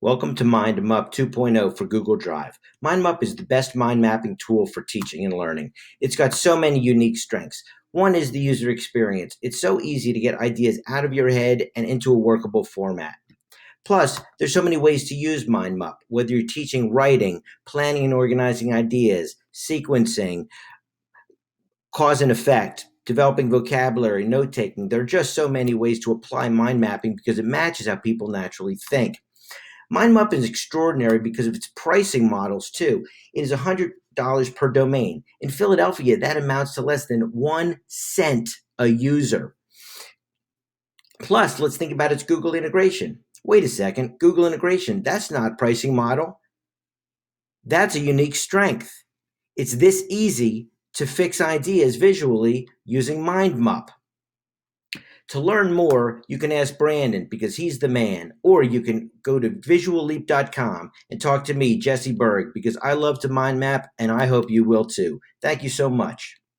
Welcome to Mind Mup 2.0 for Google Drive. Mind Mup is the best mind mapping tool for teaching and learning. It's got so many unique strengths. One is the user experience. It's so easy to get ideas out of your head and into a workable format. Plus, there's so many ways to use Mind Mup, whether you're teaching writing, planning and organizing ideas, sequencing, cause and effect, developing vocabulary, note taking. There are just so many ways to apply mind mapping because it matches how people naturally think. MindMup is extraordinary because of its pricing models too. It is $100 per domain. In Philadelphia, that amounts to less than 1 cent a user. Plus, let's think about its Google integration. Wait a second, Google integration, that's not pricing model. That's a unique strength. It's this easy to fix ideas visually using MindMup. To learn more, you can ask Brandon because he's the man, or you can go to visualleap.com and talk to me, Jesse Berg, because I love to mind map and I hope you will too. Thank you so much.